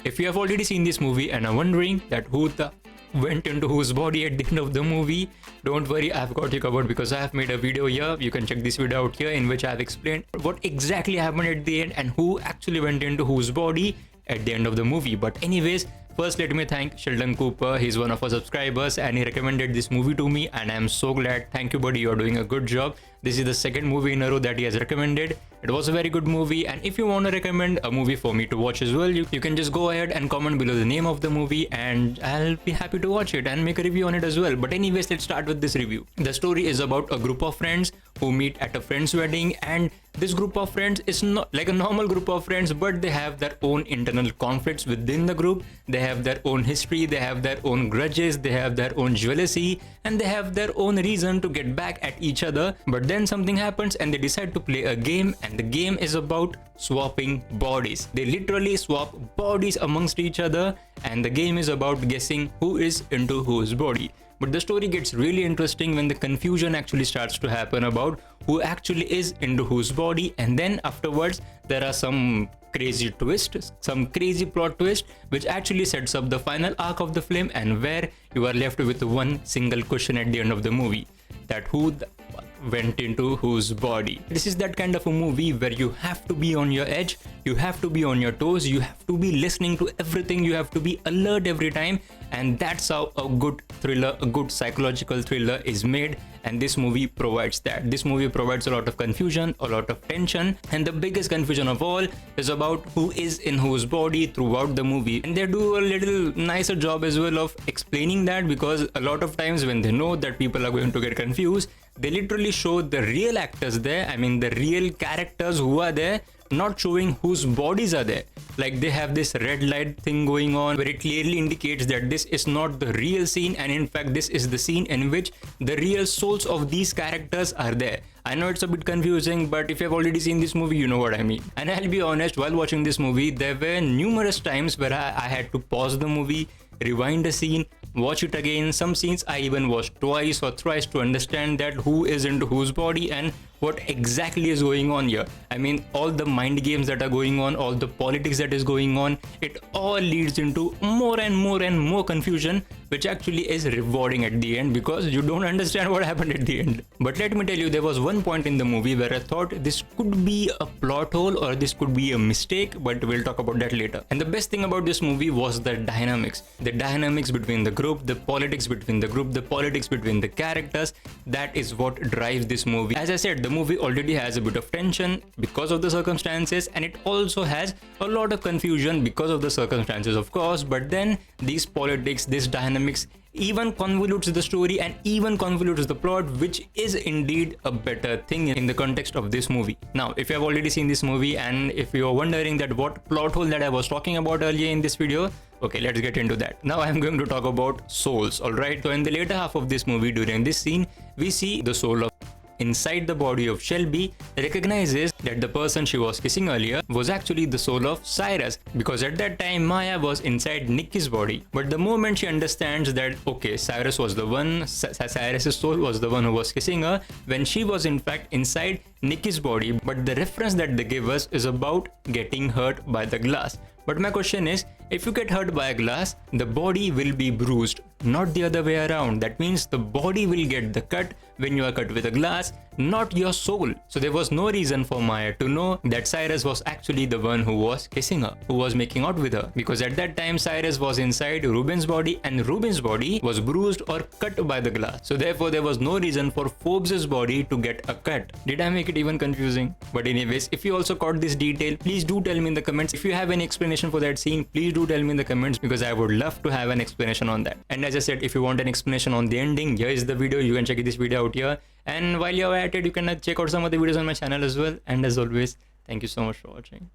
If you have already seen this movie and are wondering that who the went into whose body at the end of the movie, don't worry, I've got you covered because I have made a video here. You can check this video out here in which I have explained what exactly happened at the end and who actually went into whose body at the end of the movie. But anyways, first let me thank Sheldon Cooper. He's one of our subscribers and he recommended this movie to me and I'm so glad. Thank you buddy, you're doing a good job. This is the second movie in a row that he has recommended. It was a very good movie, and if you want to recommend a movie for me to watch as well, you can just go ahead and comment below the name of the movie and I'll be happy to watch it and make a review on it as well. But anyways, let's start with this review. The story is about a group of friends who meet at a friend's wedding, and this group of friends is not like a normal group of friends, but they have their own internal conflicts within the group. They have their own history, they have their own grudges, they have their own jealousy, and they have their own reason to get back at each other. But then something happens and they decide to play a game, and the game is about swapping bodies. They literally swap bodies amongst each other, and the game is about guessing who is into whose body. But the story gets really interesting when the confusion actually starts to happen about who actually is into whose body, and then afterwards there are some crazy twists, some crazy plot twist which actually sets up the final arc of the film, and where you are left with one single question at the end of the movie, that who went into whose body. This is that kind of a movie where you have to be on your edge, you have to be on your toes, you have to be listening to everything, you have to be alert every time, and that's how a good thriller, a good psychological thriller is made, and this movie provides that. This movie provides a lot of confusion, a lot of tension, and the biggest confusion of all is about who is in whose body throughout the movie. And they do a little nicer job as well of explaining that, because a lot of times when they know that people are going to get confused, they literally show the real actors there, I mean the real characters who are there, not showing whose bodies are there. Like they have this red light thing going on where it clearly indicates that this is not the real scene, and in fact this is the scene in which the real souls of these characters are there. I know it's a bit confusing, but if you have already seen this movie, you know what I mean. And I'll be honest, while watching this movie, there were numerous times where I had to pause the movie, rewind the scene, watch it again. Some scenes I even watched twice or thrice to understand that who is into whose body and what exactly is going on here. I mean, all the mind games that are going on, all the politics that is going on, it all leads into more and more and more confusion, which actually is rewarding at the end because you don't understand what happened at the end. But let me tell you, there was one point in the movie where I thought this could be a plot hole or this could be a mistake, but we'll talk about that later. And the best thing about this movie was the dynamics. The dynamics between the group, the politics between the group, the politics between the characters. That is what drives this movie. As I said, the movie already has a bit of tension because of the circumstances, and it also has a lot of confusion because of the circumstances, of course. But then these politics, this dynamics even convolutes the story and even convolutes the plot, which is indeed a better thing in the context of this movie. Now, if you have already seen this movie and if you are wondering that what plot hole that I was talking about earlier in this video, okay, let's get into that. Now I am going to talk about souls, alright? So in the later half of this movie, during this scene, we see the soul of inside the body of Shelby recognizes that the person she was kissing earlier was actually the soul of Cyrus, because at that time Maya was inside Nikki's body. But the moment she understands that okay, Cyrus was the one, Cyrus's soul was the one who was kissing her, when she was in fact inside Nikki's body. But the reference that they give us is about getting hurt by the glass. But my question is, if you get hurt by a glass, the body will be bruised, not the other way around. That means the body will get the cut when you are cut with a glass, not your soul. So there was no reason for Maya to know that Cyrus was actually the one who was kissing her, who was making out with her, because at that time Cyrus was inside Ruben's body and Ruben's body was bruised or cut by the glass. So therefore there was no reason for Forbes's body to get a cut. Did I make it even confusing? But anyways, if you also caught this detail, please do tell me in the comments. If you have any explanation for that scene, please do tell me in the comments, because I would love to have an explanation on that. And as I said, if you want an explanation on the ending, here is the video. You can check this video out here, and while you're at it, you can check out some of the videos on my channel as well. And as always, thank you so much for watching.